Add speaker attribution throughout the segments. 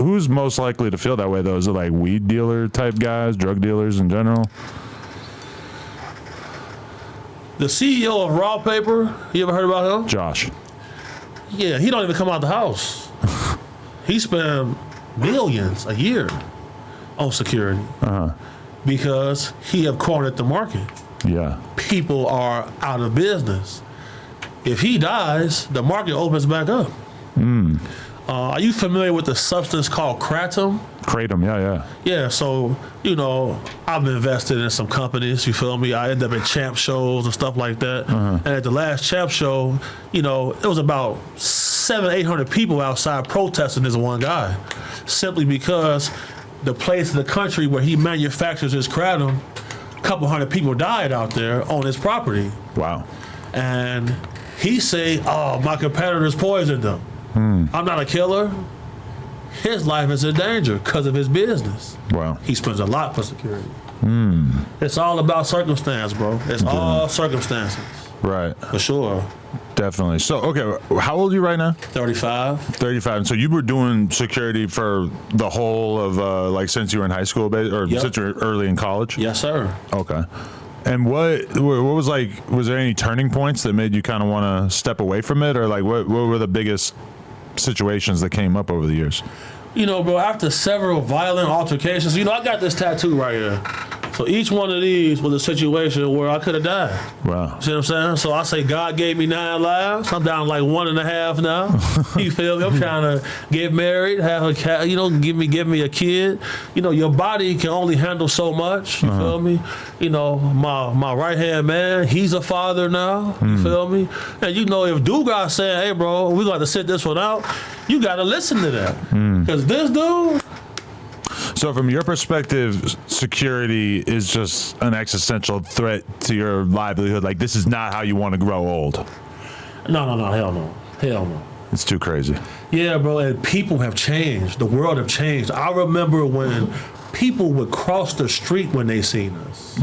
Speaker 1: who's most likely to feel that way though? Is it like weed dealer type guys, drug dealers in general?
Speaker 2: The CEO of Raw Paper, you ever heard about him?
Speaker 1: Josh.
Speaker 2: Yeah, he don't even come out the house. He spend millions a year on security because he have cornered the market.
Speaker 1: Yeah.
Speaker 2: People are out of business. If he dies, the market opens back up. Are you familiar with the substance called kratom?
Speaker 1: Kratom, yeah.
Speaker 2: Yeah, so, I've invested in some companies, you feel me? I end up at champ shows and stuff like that. And at the last champ show, it was about 700-800 people outside protesting this one guy. Simply because the place in the country where he manufactures his kratom, a couple hundred people died out there on his property.
Speaker 1: Wow.
Speaker 2: And he say, oh, my competitors poisoned them. I'm not a killer. His life is in danger because of his business.
Speaker 1: Wow.
Speaker 2: He spends a lot for security. It's all about circumstance, bro. It's all circumstances.
Speaker 1: Right.
Speaker 2: For sure.
Speaker 1: Definitely. So, okay, how old are you right now?
Speaker 2: 35.
Speaker 1: 35. So you were doing security for the whole of, since you were in high school, or since you were early in college?
Speaker 2: Yes, sir.
Speaker 1: Okay. And what was was there any turning points that made you kind of want to step away from it? Or what were the biggest situations that came up over the years?
Speaker 2: Bro, after several violent altercations, I got this tattoo right here. So each one of these was a situation where I could have died.
Speaker 1: Wow.
Speaker 2: See what I'm saying? So I say God gave me 9 lives. I'm down 1.5 now. You feel me? I'm trying to get married, have a cat, give me a kid. Your body can only handle so much. You feel me? My right hand man, he's a father now. You feel me? And if Dugas saying, hey bro, we got to sit this one out, you got to listen to that. Because this dude.
Speaker 1: So from your perspective, security is just an existential threat to your livelihood. This is not how you want to grow old.
Speaker 2: No, hell no.
Speaker 1: It's too crazy.
Speaker 2: Yeah, bro, and people have changed. The world have changed. I remember when people would cross the street when they seen us.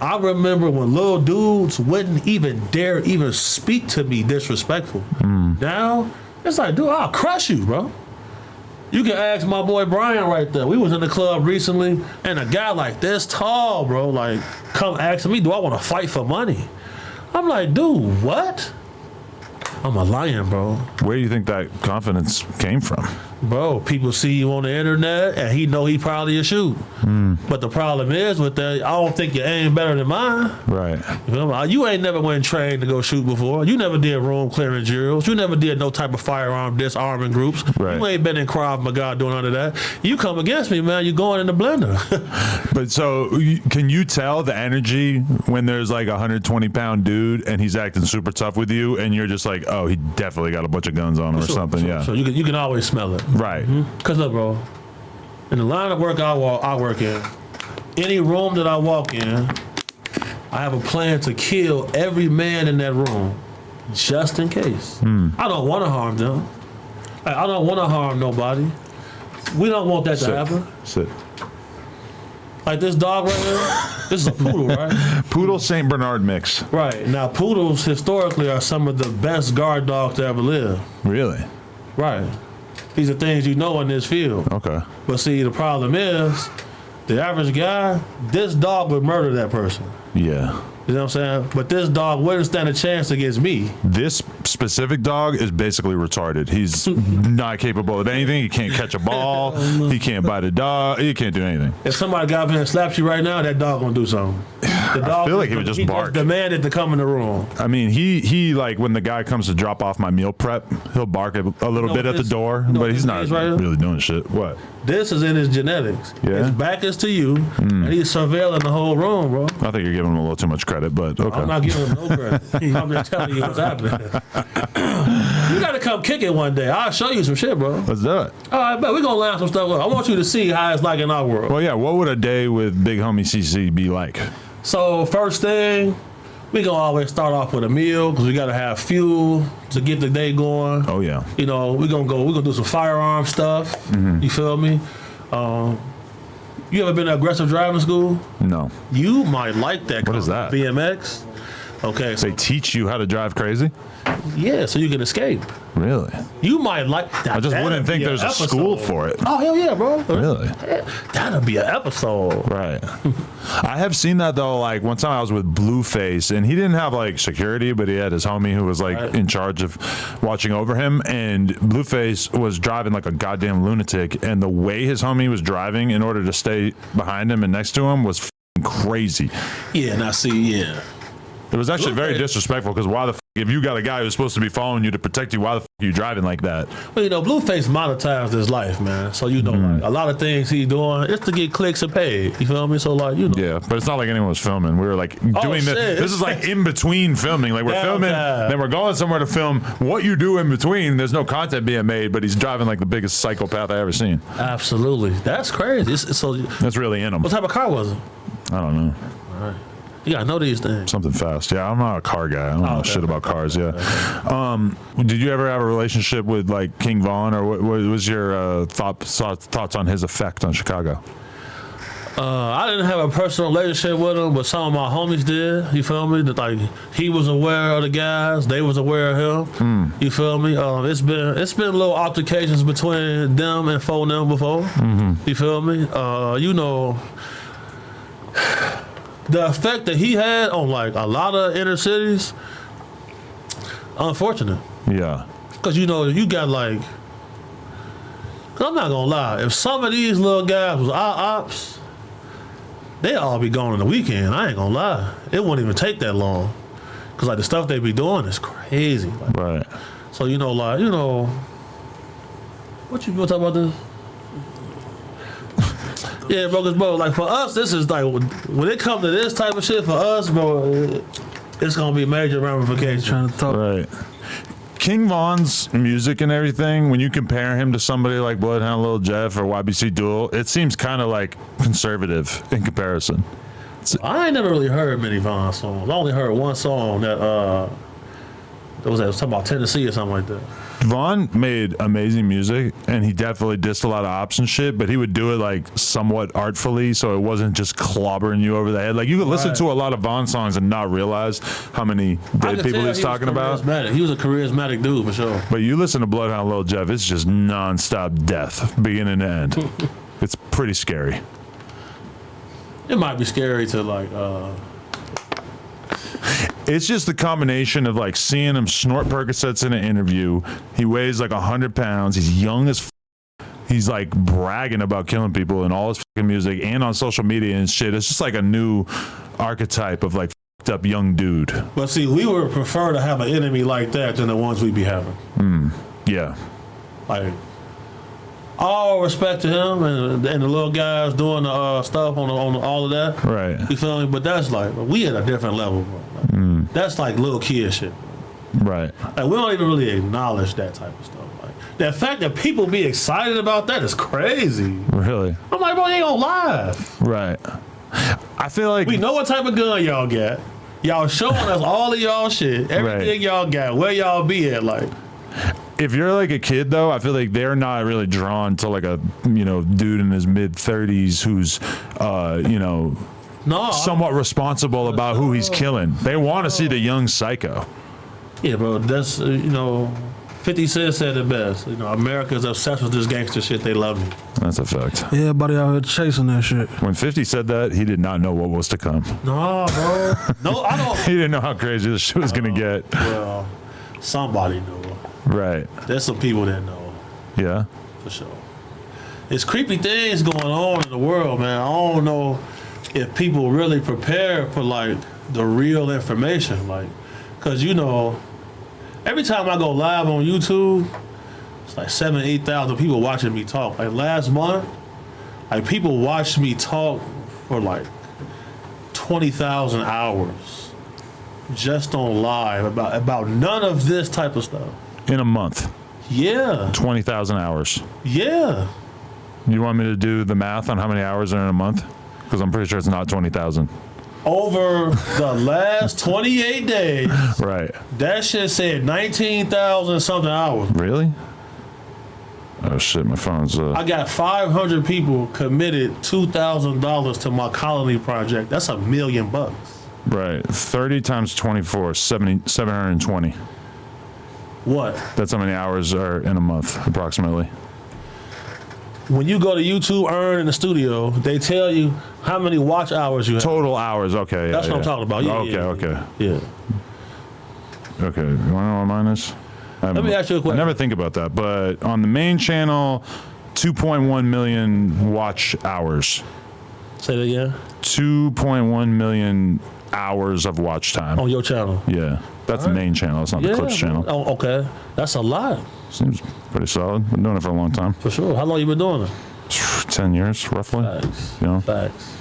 Speaker 2: I remember when little dudes wouldn't even dare even speak to me disrespectful. Now, it's like, dude, I'll crush you, bro. You can ask my boy Brian right there. We was in the club recently, and a guy like this tall, bro, come asking me, do I want to fight for money? I'm like, dude, what? I'm a lion, bro.
Speaker 1: Where do you think that confidence came from?
Speaker 2: Bro, people see you on the internet, and he know he probably a shoot. But the problem is with that, I don't think your aim better than mine.
Speaker 1: Right.
Speaker 2: You ain't never went trained to go shoot before. You never did room clearing drills. You never did no type of firearm disarming groups.
Speaker 1: Right.
Speaker 2: You ain't been in Krav Maga doing none of that. You come against me, man, you going in the blender.
Speaker 1: But so, can you tell the energy when there's a 120-pound dude and he's acting super tough with you, and you're just like, oh, he definitely got a bunch of guns on him or something?
Speaker 2: Sure,
Speaker 1: yeah.
Speaker 2: So you can always smell it.
Speaker 1: Right.
Speaker 2: Because look, bro, in the line of work I work in, any room that I walk in, I have a plan to kill every man in that room, just in case. I don't want to harm them. I don't want to harm nobody. We don't want that to happen.
Speaker 1: Sit.
Speaker 2: Like this dog right here, this is a poodle, right?
Speaker 1: Poodle Saint Bernard mix.
Speaker 2: Right. Now, poodles historically are some of the best guard dogs to ever live.
Speaker 1: Really?
Speaker 2: Right. These are things in this field.
Speaker 1: Okay.
Speaker 2: But see, the problem is, the average guy, this dog would murder that person.
Speaker 1: Yeah.
Speaker 2: You know what I'm saying? But this dog wouldn't stand a chance against me.
Speaker 1: This specific dog is basically retarded. He's not capable of anything. He can't catch a ball. He can't bite a dog. He can't do anything.
Speaker 2: If somebody got up here and slaps you right now, that dog gonna do something. The dog,
Speaker 1: I feel like he would just bark.
Speaker 2: He demanded to come in the room.
Speaker 1: I mean, he when the guy comes to drop off my meal prep, he'll bark a little bit at the door, but he's not really doing shit. What?
Speaker 2: This is in his genetics.
Speaker 1: Yeah.
Speaker 2: His back is to you, and he's surveilling the whole room, bro.
Speaker 1: I think you're giving him a little too much credit, but okay.
Speaker 2: I'm not giving him no credit. I'm just telling you what's happening. You gotta come kick it one day. I'll show you some shit, bro.
Speaker 1: Let's do it.
Speaker 2: All right, but we're gonna line some stuff up. I want you to see how it's like in our world.
Speaker 1: Well, yeah, what would a day with Big Homie CC be like?
Speaker 2: So first thing, we gonna always start off with a meal because we gotta have fuel to get the day going.
Speaker 1: Oh yeah.
Speaker 2: We're gonna do some firearm stuff. You feel me? You ever been to aggressive driving school?
Speaker 1: No.
Speaker 2: You might like that.
Speaker 1: What is that?
Speaker 2: BMX. Okay, so
Speaker 1: They teach you how to drive crazy?
Speaker 2: yeah, so you can escape.
Speaker 1: Really?
Speaker 2: You might like that.
Speaker 1: I just wouldn't think there's a school for it.
Speaker 2: Oh, hell yeah, bro.
Speaker 1: Really?
Speaker 2: That'll be an episode.
Speaker 1: Right. I have seen that though. Like one time I was with Blueface, and he didn't have like security, but he had his homie who was like in charge of watching over him. And Blueface was driving like a goddamn lunatic, and the way his homie was driving in order to stay behind him and next to him was crazy.
Speaker 2: Yeah, and I see. Yeah.
Speaker 1: It was actually very
Speaker 2: Blueface-
Speaker 1: disrespectful because why the if you got a guy who's supposed to be following you to protect you, why the are you driving like that?
Speaker 2: Well, you know, Blueface monetized his life, man. So you know, like, a lot of things he's doing is to get clicks and paid. You feel me? So like, you know.
Speaker 1: Yeah, but it's not like anyone was filming. We were like doing this.
Speaker 2: shit.
Speaker 1: This is like in between filming. Like we're filming, then we're going somewhere to film. What you do in between, there's no content being made, but he's driving like the biggest psychopath I ever seen.
Speaker 2: Absolutely, that's crazy. So,
Speaker 1: That's really in him.
Speaker 2: what type of car was it?
Speaker 1: I don't know.
Speaker 2: All right. You gotta know these things.
Speaker 1: Something fast. Yeah, I'm not a car guy. I don't know
Speaker 2: okay.
Speaker 1: shit about cars. Yeah. Did you ever have a relationship with like King Von, or what was your thoughts on his effect on Chicago?
Speaker 2: I didn't have a personal relationship with him, but some of my homies did. You feel me? That like he was aware of the guys, they was aware of him. You feel me? It's been little altercations between them and them before. You feel me? You know, the effect that he had on like a lot of inner cities, unfortunate.
Speaker 1: Yeah.
Speaker 2: Cause you know you got like, cause I'm not gonna lie, if some of these little guys was our ops, they all be gone on the weekend. I ain't gonna lie, it wouldn't even take that long. Cause like the stuff they be doing is crazy. Like,
Speaker 1: Right.
Speaker 2: so you know, like what you gonna talk about this? Yeah, bro, like for us, this is like when it comes to this type of shit for us, bro, it's gonna be major ramifications.
Speaker 3: Trying to talk.
Speaker 1: Right. King Von's music and everything, when you compare him to somebody like Bloodhound Lil Jeff or YBC Duel, it seems kind of like conservative in comparison.
Speaker 2: I ain't never really heard many Von songs. I only heard one song that was talking about Tennessee or something like that.
Speaker 1: Von made amazing music, and he definitely dissed a lot of ops and shit, but he would do it like somewhat artfully, so it wasn't just clobbering you over the head. Like you could listen to a lot of Von songs and not realize how many dead people he's talking about.
Speaker 2: He was a charismatic dude for sure.
Speaker 1: But you listen to Bloodhound Lil Jeff, it's just nonstop death, beginning to end. It's pretty scary.
Speaker 2: It might be scary to like.
Speaker 1: It's just the combination of like seeing him snort Percocets in an interview. He weighs like 100 pounds. He's young as he's like bragging about killing people in all his fucking music and on social media and shit. It's just like a new archetype of like fucked up young dude.
Speaker 2: But see, we would prefer to have an enemy like that than the ones we be having.
Speaker 1: Yeah.
Speaker 2: Like, all respect to him and the little guys doing the stuff on all of that.
Speaker 1: Right.
Speaker 2: You feel me? But that's like, we at a different level, bro. Like, that's like little kid shit.
Speaker 1: Right.
Speaker 2: Like, we don't even really acknowledge that type of stuff. Like, the fact that people be excited about that is crazy.
Speaker 1: Really.
Speaker 2: I'm like, bro, they ain't gonna lie.
Speaker 1: Right. I feel like
Speaker 2: We know what type of gun y'all got. Y'all showing us all of y'all shit, everything y'all got, where y'all be at, like.
Speaker 1: if you're like a kid though, I feel like they're not really drawn to like a dude in his mid 30s who's somewhat responsible about who he's killing. They want to see the young psycho.
Speaker 2: Yeah, bro. That's 50 Cent said it best. America's obsessed with this gangster shit. They love me.
Speaker 1: That's a fact.
Speaker 3: Yeah, everybody out here chasing that shit.
Speaker 1: When 50 said that, he did not know what was to come.
Speaker 2: No, bro. No, I don't.
Speaker 1: He didn't know how crazy this shit was gonna get.
Speaker 2: Well, somebody knew.
Speaker 1: Right.
Speaker 2: There's some people that know.
Speaker 1: Yeah.
Speaker 2: For sure. There's creepy things going on in the world, man. I don't know if people really prepare for like the real information, like, cause every time I go live on YouTube, it's like 8,000 people watching me talk. Like last month, like people watched me talk for like 20,000 hours just on live about none of this type of stuff.
Speaker 1: In a month.
Speaker 2: Yeah.
Speaker 1: 20,000 hours.
Speaker 2: Yeah.
Speaker 1: You want me to do the math on how many hours are in a month? Because I'm pretty sure it's not 20,000.
Speaker 2: Over the last 28 days,
Speaker 1: Right.
Speaker 2: that shit said 19,000 something hours.
Speaker 1: Really? Oh shit, my phone's
Speaker 2: I got 500 people committed $2,000 to my colony project. That's $1 million.
Speaker 1: Right. 30 times 24, 720.
Speaker 2: What?
Speaker 1: That's how many hours are in a month, approximately.
Speaker 2: When you go to YouTube Earn in the studio, they tell you how many watch hours you have.
Speaker 1: Total hours. Okay.
Speaker 2: That's what I'm talking about. Yeah,
Speaker 1: okay.
Speaker 2: Yeah.
Speaker 1: Okay. You want to know what mine is?
Speaker 2: Let me ask you a question.
Speaker 1: I never think about that, but on the main channel, 2.1 million watch hours.
Speaker 2: Say that again.
Speaker 1: 2.1 million hours of watch time.
Speaker 2: On your channel.
Speaker 1: Yeah. That's the main channel. It's not the Clips channel.
Speaker 2: Oh, okay. That's a lot.
Speaker 1: Seems pretty solid. Been doing it for a long time.
Speaker 2: For sure. How long you been doing it?
Speaker 1: 10 years, roughly.
Speaker 2: Facts.
Speaker 1: You know?
Speaker 2: Facts.